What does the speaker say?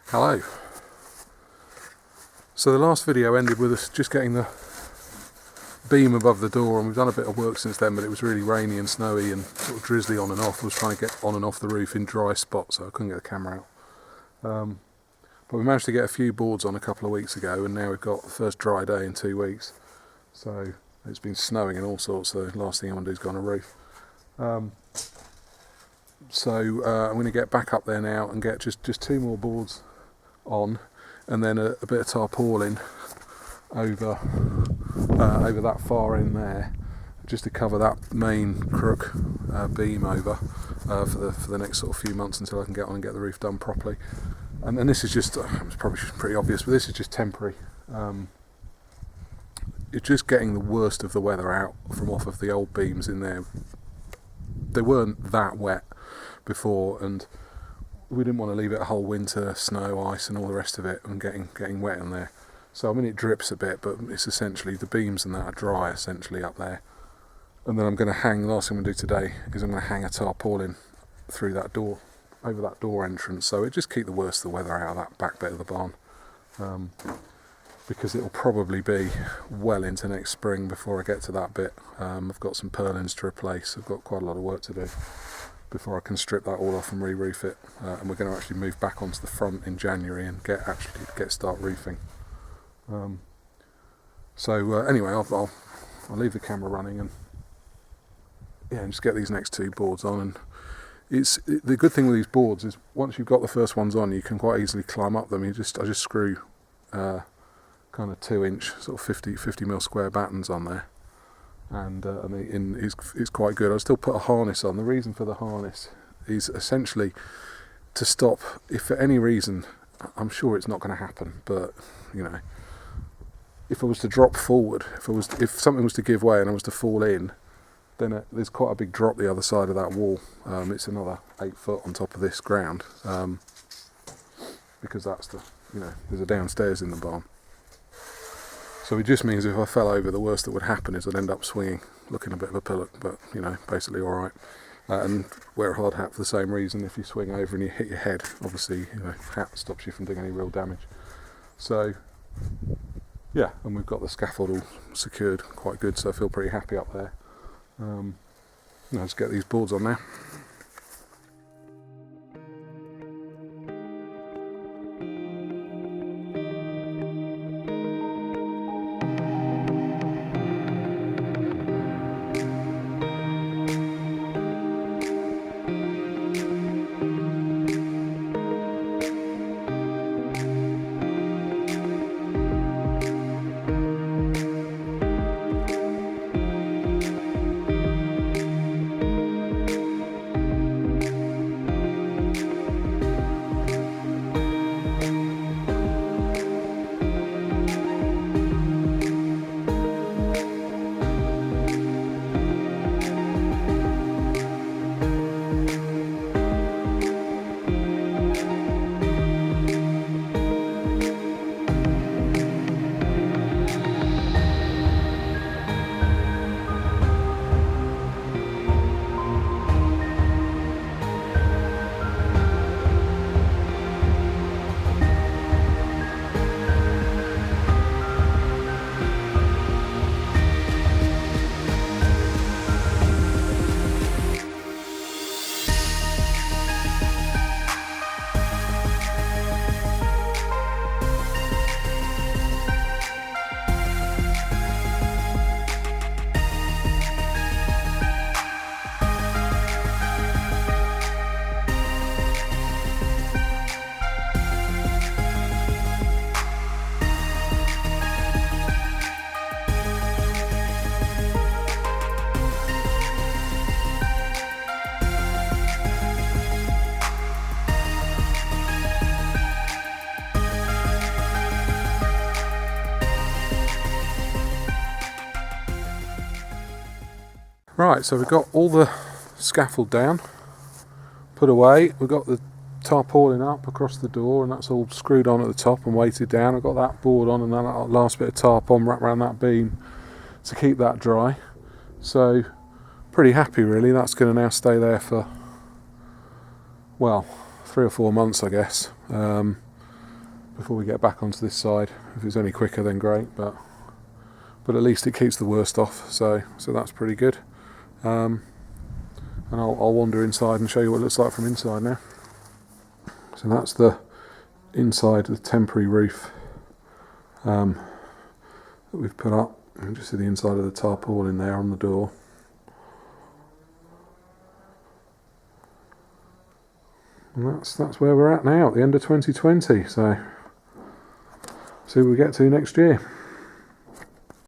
Hello. So the last video ended with us just getting the beam above the door, and we've done a bit of work since then, but it was really rainy and snowy and sort of drizzly on and off. I was trying to get on and off the roof in dry spots, so I couldn't get the camera out. But we managed to get a few boards on a couple of weeks ago, and now we've got the first dry day in 2 weeks. So it's been snowing and all sorts, so the last thing I want to do is go on a roof. So I'm going to get back up there now and get just 2 more boards on, and then a bit of tarpaulin over that far end there, just to cover that main crook beam over for the next sort of few months until I can get on and get the roof done properly. And this is just, it's probably pretty obvious, but this is just temporary. It's just getting the worst of the weather out from off of the old beams in there. They weren't that wet before, and we didn't want to leave it a whole winter, snow, ice and all the rest of it, and getting wet in there. So I mean, it drips a bit, but it's essentially, the beams and that are dry essentially up there. And then I'm going to hang, the last thing I'm going to do today is I'm going to hang a tarpaulin through that door, over that door entrance, so it just keep the worst of the weather out of that back bit of the barn. Because it'll probably be well into next spring before I get to that bit. I've got some purlins to replace, I've got quite a lot of work to do before I can strip that all off and re-roof it. And we're going to actually move back onto the front in January and start roofing. Anyway, I'll leave the camera running and just get these next 2 boards on. And the good thing with these boards is once you've got the first ones on, you can quite easily climb up them. I just screw kind of 2-inch sort of 50 mil square battens on there, and it's quite good. I'll still put a harness on. The reason for the harness is essentially to stop, if for any reason, I'm sure it's not going to happen, but if I was to drop forward, if something was to give way and I was to fall in, then there's quite a big drop the other side of that wall. It's another 8 foot on top of this ground, because that's there's a downstairs in the barn. So it just means if I fell over, the worst that would happen is I'd end up swinging, looking a bit of a pillock, but basically all right. And wear a hard hat for the same reason. If you swing over and you hit your head, obviously hat stops you from doing any real damage. So yeah, and we've got the scaffold all secured quite good, so I feel pretty happy up there. Let's get these boards on now. Right, so we've got all the scaffold down, put away. We've got the tarpaulin up across the door, and that's all screwed on at the top and weighted down. I've got that board on and that last bit of tarp on wrapped around that beam to keep that dry. So pretty happy really. That's going to now stay there for, well, 3 or 4 months I guess. before we get back onto this side. If it's any quicker, then great, but at least it keeps the worst off, so that's pretty good. And I'll wander inside and show you what it looks like from inside now. So that's the inside of the temporary roof that we've put up. You can just see the inside of the tarpaulin there on the door. And that's where we're at now at the end of 2020. So see what we get to next year.